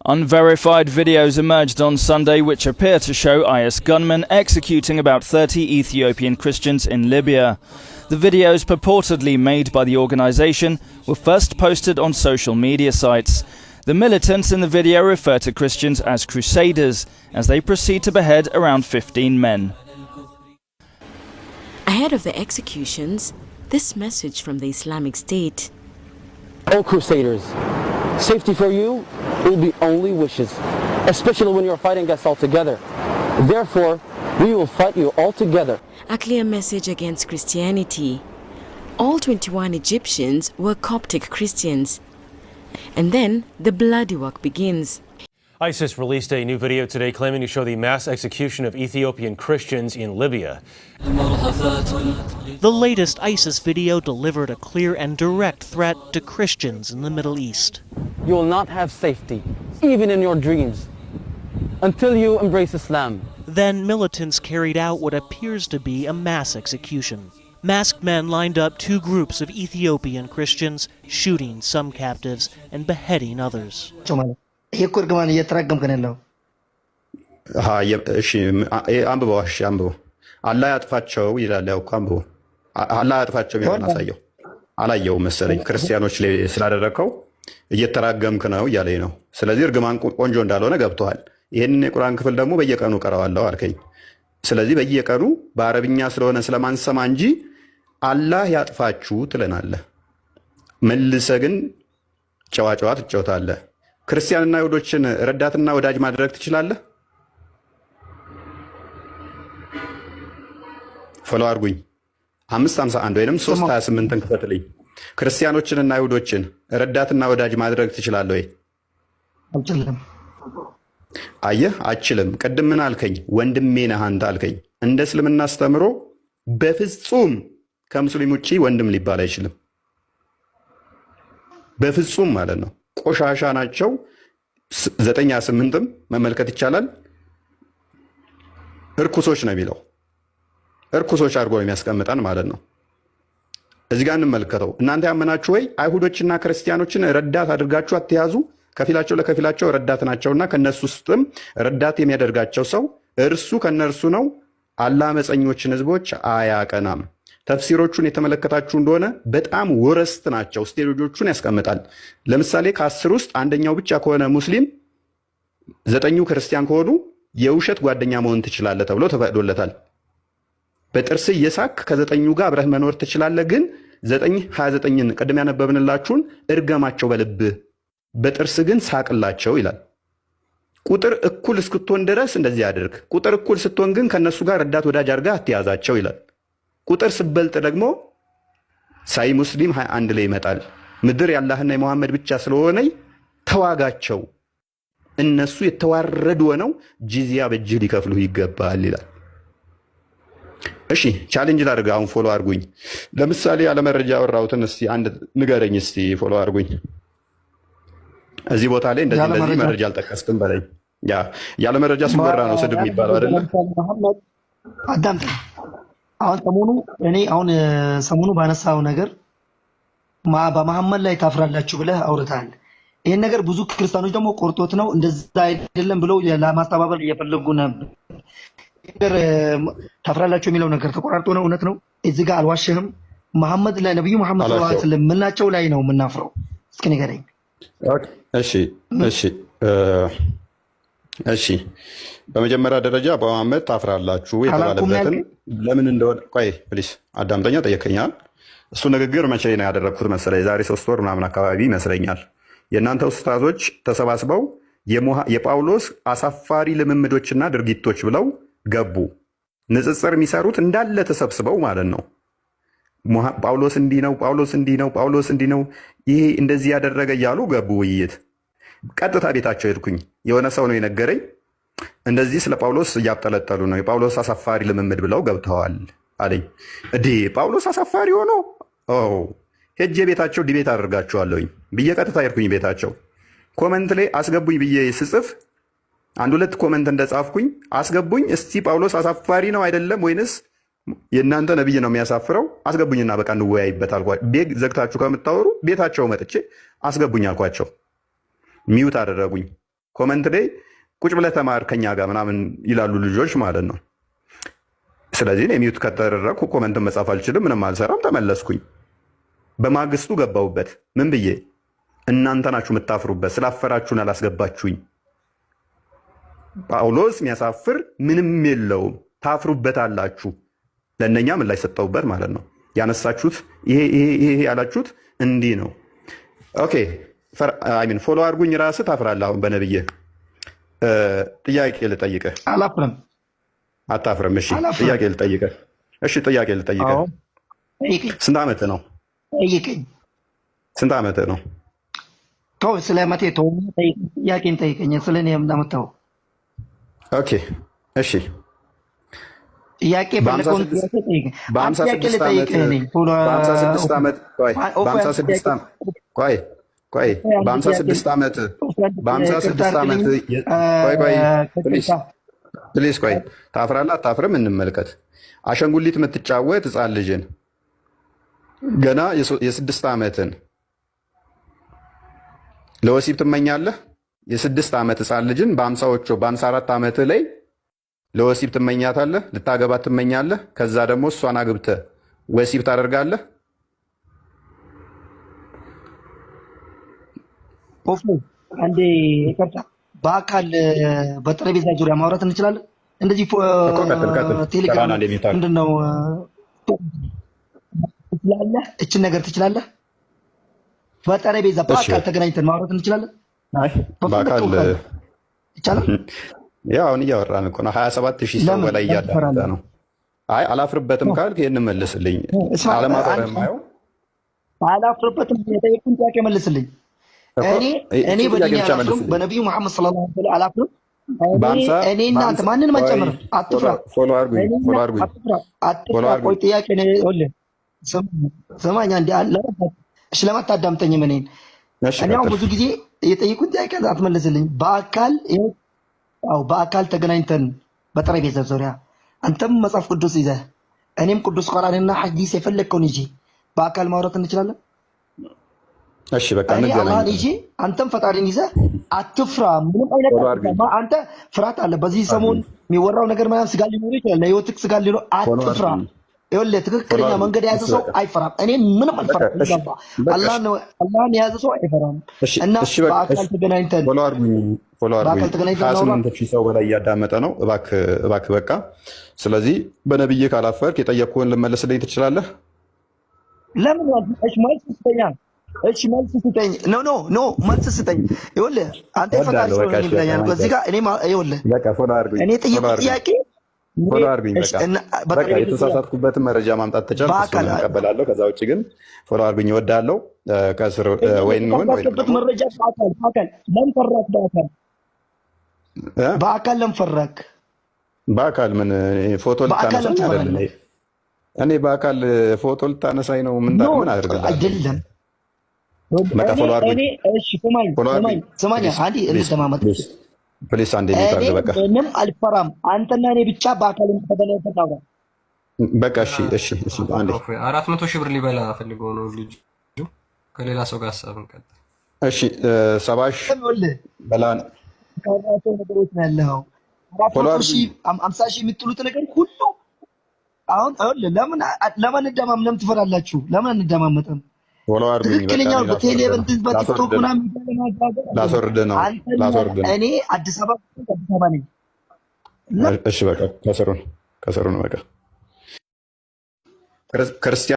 Unverified videos emerged on Sunday which appear to show IS gunmen executing about 30 Ethiopian Christians in Libya. The videos purportedly made by the organization were first posted on social media sites. The militants in the video refer to Christians as crusaders as they proceed to behead around 15 men. Ahead of the executions, this message from the Islamic State. All crusaders, safety for you will be only wishes, especially when you're fighting us all together. Therefore, we will fight you all together. A clear message against Christianity. All 21 Egyptians were Coptic Christians. And then the bloody work begins. ISIS released a new video today claiming to show the mass execution of Ethiopian Christians in Libya. The latest ISIS video delivered a clear and direct threat to Christians in the Middle East. You will not have safety, even in your dreams, until you embrace Islam. Then militants carried out what appears to be a mass execution. Masked men lined up two groups of Ethiopian Christians, shooting some captives and beheading others. አላህ ያጥፋቸው ይላል። ያው ካምቦ አላህ ያጥፋቸው የሚሆን አሳየው አላየው መሰለኝ ክርስቲያኖች ላይ ስላደረከው እየተራገምክ ነው እያለኝ ነው። ስለዚህ እርግማን ቆንጆ እንዳልሆነ ገብቷል። ይሄንን የቁርአን ክፍል ደግሞ በየቀኑ ቀራዋለሁ አልከኝ። ስለዚህ በየቀኑ በአረብኛ ስለሆነ ስለማንሰማ እንጂ አላህ ያጥፋችሁ ትለናለህ። መልሰ ግን ጨዋጨዋ ትጫወታለህ። ክርስቲያንና ይሁዶችን ረዳትና ወዳጅ ማድረግ ትችላለህ? ፎሎ አድርጉኝ 551 ወይንም 328ን ክፈትልኝ። ክርስቲያኖችንና ይሁዶችን ረዳትና ወዳጅ ማድረግ ትችላለህ ወይ? አልችልም። አየህ አልችልም። ቅድም ምን አልከኝ? ወንድሜ ነህ አንተ አልከኝ። እንደ እስልምና አስተምሮ በፍጹም ከሙስሊም ውጪ ወንድም ሊባል አይችልም። በፍጹም ማለት ነው። ቆሻሻ ናቸው። 98ም መመልከት ይቻላል። እርኩሶች ነው የሚለው እርኩሶች አድርጎ የሚያስቀምጠን ማለት ነው። እዚህ ጋር እንመልከተው። እናንተ ያመናችሁ ወይ አይሁዶችና ክርስቲያኖችን ረዳት አድርጋችሁ አትያዙ፣ ከፊላቸው ለከፊላቸው ረዳት ናቸውና ከነሱ ውስጥም ረዳት የሚያደርጋቸው ሰው እርሱ ከነርሱ ነው። አላህ አመፀኞችን ህዝቦች አያቀናም። ተፍሲሮቹን የተመለከታችሁ እንደሆነ በጣም ወረስት ናቸው። ስቴጆቹን ያስቀምጣል። ለምሳሌ ከ10 ውስጥ አንደኛው ብቻ ከሆነ ሙስሊም 9ኙ ክርስቲያን ከሆኑ የውሸት ጓደኛ መሆን ትችላለህ ተብሎ ተፈቅዶለታል። በጥርስ እየሳክ ከ9ኙ ጋር አብረህ መኖር ትችላለህ። ግን 9:29ን ቅድም ያነበብንላችሁን እርገማቸው በልብህ በጥርስ ግን ሳቅላቸው ይላል። ቁጥር እኩል እስክትሆን ድረስ እንደዚህ ያድርግ። ቁጥር እኩል ስትሆን ግን ከነሱ ጋር ረዳት ወዳጅ አድርገህ አትያዛቸው ይላል። ቁጥር ስበልጥ ደግሞ ሳይ ሙስሊም 21 ላይ ይመጣል። ምድር የአላህና የመሐመድ ብቻ ስለሆነ ተዋጋቸው፣ እነሱ የተዋረዱ ሆነው ጂዚያ በእጅህ ሊከፍሉህ ይገባል ይላል። እሺ ቻሌንጅ ላድርግ። አሁን ፎሎ አድርጉኝ። ለምሳሌ ያለ መረጃ ያወራሁትን እስቲ አንድ ንገረኝ። እስቲ ፎሎ አድርጉኝ። እዚህ ቦታ ላይ እንደዚህ መረጃ አልጠቀስክም በለኝ። ያለ መረጃ ሲወራ ነው ስድብ የሚባለው አይደለ? አዳምጥ። አሁን ሰሞኑ ባነሳው ነገር በመሐመድ ላይ ታፍራላችሁ ብለህ አውርተሃል። ይሄን ነገር ብዙ ክርስቲያኖች ደግሞ ቆርጦት ነው እንደዛ አይደለም ብለው ለማስተባበል እየፈለጉ ነበር። ነገር ታፍራላችሁ የሚለው ነገር ተቆራርጦ ነው? እውነት ነው? እዚህ ጋር አልዋሸህም። መሐመድ ላይ ነብዩ መሐመድ ሰለላሁ ዐለይሂ ወሰለም ምናቸው ላይ ነው የምናፍረው? እስኪ ንገረኝ። እሺ በመጀመሪያ ደረጃ በመሐመድ ታፍራላችሁ የተባለበትን ለምን እንደሆነ ቆይ ፕሊስ አዳምጠኛ። ጠየቀኛል። እሱ ንግግር መቼ ነው ያደረግኩት መሰለኝ? የዛሬ 3 ወር ምናምን አካባቢ ይመስለኛል። የእናንተ ኡስታዞች ተሰባስበው የጳውሎስ አሳፋሪ ልምምዶችና ድርጊቶች ብለው ገቡ። ንጽጽር የሚሰሩት እንዳለ ተሰብስበው ማለት ነው። ጳውሎስ እንዲህ ነው፣ ጳውሎስ እንዲህ ነው፣ ጳውሎስ እንዲህ ነው፣ ይሄ እንደዚህ ያደረገ እያሉ ገቡ ውይይት። ቀጥታ ቤታቸው ሄድኩኝ። የሆነ ሰው ነው የነገረኝ። እንደዚህ ስለ ጳውሎስ እያብጠለጠሉ ነው፣ የጳውሎስ አሳፋሪ ልምምድ ብለው ገብተዋል አለኝ። ጳውሎስ አሳፋሪ ሆኖ ሄጄ ቤታቸው ዲቤት አደርጋቸዋለሁኝ ብዬ ቀጥታ ሄድኩኝ ቤታቸው። ኮመንት ላይ አስገቡኝ ብዬ ስጽፍ 1-2 ኮመንት እንደጻፍኩኝ አስገቡኝ። እስቲ ጳውሎስ አሳፋሪ ነው አይደለም ወይንስ የእናንተ ነብይ ነው የሚያሳፍረው? አስገቡኝና በቃ እንወያይበት አልኳቸው። ቤት ዘግታችሁ ከምታወሩ ቤታቸው መጥቼ አስገቡኝ አልኳቸው። ሚውት አደረጉኝ። ኮመንት ላይ ቁጭ ብለህ ተማር ከኛ ጋር ምናምን ይላሉ ልጆች ማለት ነው። ስለዚህ እኔ ሚውት ከተደረግኩ ኮመንትን መጻፍ አልችልም፣ ምንም አልሰራም። ተመለስኩኝ። በማግስቱ ገባሁበት። ምን ብዬ እናንተ ናችሁ የምታፍሩበት፣ ስላፈራችሁን አላስገባችሁኝ። ጳውሎስ የሚያሳፍር ምንም የለውም፣ ታፍሩበት አላችሁ። ለእነኛ ምን ላይ ሰጠሁበት ማለት ነው። ያነሳችሁት ይሄ ያላችሁት እንዲህ ነው። ኦኬ አይሚን ፎሎ አድርጉኝ። ራስህ ታፍራለህ። አሁን በነብዬ ጥያቄ ልጠይቅህ። አላፍርም። አታፍርም? እሺ ጥያቄ ልጠይቅህ። ስንት ዓመት ነው? ጠይቀኝ። ስንት ዓመት ነው? ተው፣ ስለ መቴ ተው፣ ጥያቄን ጠይቀኝ። ስለ እኔ የምናመጣው ኦኬ እሺ። ጥያቄ በለቆን ጥያቄ ጠይቀኝ። በ56 ዓመት ቆይ በ56 ዓመት ቆይ ፕሊዝ ቆይ፣ ታፍራለህ አታፍርም? እንመልከት። አሸንጉሊት የምትጫወት ህፃን ልጅን ገና የ6 ዓመትን ለወሲብ ትመኛለህ? የ6 ዓመት ህፃን ልጅን በ50ዎቹ በ54 ዓመት ላይ ለወሲብ ትመኛታለህ? ልታገባት ትመኛለህ? ከዛ ደግሞ እሷን አግብተህ ወሲብ ታደርጋለህ? ኦፍ አንዴ ይቀርታ። በአካል በጠረጴዛ ዙሪያ ማውራት እንችላለን? እንደዚህ ቴሌግራም ምንድነው ትችላለህ? እችን ነገር ትችላለህ? በጠረጴዛ በአካል ተገናኝተን ማውራት እንችላለን? አይ በአካል ይቻላል። ያው አሁን እያወራን እኮ ነው። 27,000 ሰው በላይ እያዳመጠ ነው። አይ አላፍርበትም ካልክ ይሄን መልስልኝ። አለማፈርም አይው አላፍርበትም። የጠየቁን ጥያቄ መልስልኝ። እኔ በዲን አላፍርም፣ በነብዩ መሐመድ ሰለላሁ ዐለይሂ ወሰለም አላፍርም። እኔ እናንተ ማንንም አጨምር። አትፍራ። ፎሎ አድርጉኝ። አትፍራ። ቆይ ጥያቄ ነው። ይኸውልህ ስማኝ አንዴ አለ። እሺ ለማታዳምጠኝም እኔ አሁን ብዙ ጊዜ የጠየቁን ጥያቄ አትመልስልኝ። በአካል ተገናኝተን በጠረጴዛ ዙሪያ አንተም መጽሐፍ ቅዱስ ይዘህ እኔም ቅዱስ ቁርአንና ሐዲስ የፈለግከውን ይዤ በአካል ማውራት እንችላለን? እሺ በቃ እንገናኝ። ይዤ አንተም ፈጣሪን ይዘህ አትፍራ። ምንም አይነት አንተ ፍርሃት አለ። በዚህ ሰሞን የሚወራው ነገር ምናምን ስጋ ሊኖር ይችላል። ለህይወትህ ስጋ ሊኖር አትፍራ። ይኸውልህ ትክክለኛ መንገድ የያዘ ሰው አይፈራም። እኔ ምንም አልፈራም። አላህን የያዘ ሰው አይፈራም። እና በአካል ተገናኝተን በአካል ተገናኝተን 28,000 ሰው በላይ እያዳመጠ ነው። እባክህ በቃ። ስለዚህ በነብዬ ካላፈርክ የጠየቅኩህን ልመልስልኝ ትችላለህ? ለምን? እሺ መልስ ስጠኝ። እሺ መልስ ስጠኝ። ኖ መልስ ስጠኝ። ይኸውልህ አንተ ፈጣሪ ሰው ነኝ ብለኛል። በዚህ ጋር እኔ ይኸውልህ በቃ ፎሎ አድርጉኝ። እኔ ጠየቁት ጥያቄ ፎሎ አድርጉኝ። በቃ የተሳሳትኩበትን መረጃ ማምጣት ተቻልኩ፣ እሱን እቀበላለሁ። ከዛ ውጭ ግን ፎሎ አድርጉኝ። እወዳለሁ። ከስር ወይን መረጃ በአካል ለምን ፈራክ? በአካል ለምን ፈራክ? በአካል ምን ፎቶ ልታነሳኝ አይደለም? እኔ በአካል ፎቶ ልታነሳኝ ነው? ምን አድርግልህ? አይደለም በቃ ፎሎ አድርጉኝ። እሺ ስማኝ አንዴ እንተማመጥ ፕሊስ አንዴ ይታገ በቃ ምንም አልፈራም። አንተና እኔ ብቻ በአካል ተገናኝተን በቃ እሺ አንዴ 400,000 ብር ሊበላ ፈልገው ነው ልጅ ከሌላ ሰው ጋር ሐሳብን ቀጥል። እሺ 70,000 በላን ካራቸው ነገሮች ነው ያለው። 400,000 50,000 የምትሉት ነገር ሁሉ አሁን ለምን እንደማምለም ትፈራላችሁ? ለምን እንደማመጠም ትክክለኛው በቴሌቪዥን በቲክቶክ ምናምን ላስወርድ ነው። እኔ አዲስ አበባ ነኝ። እሺ በቃ ከስሩ ነው በቃ ክርስቲያን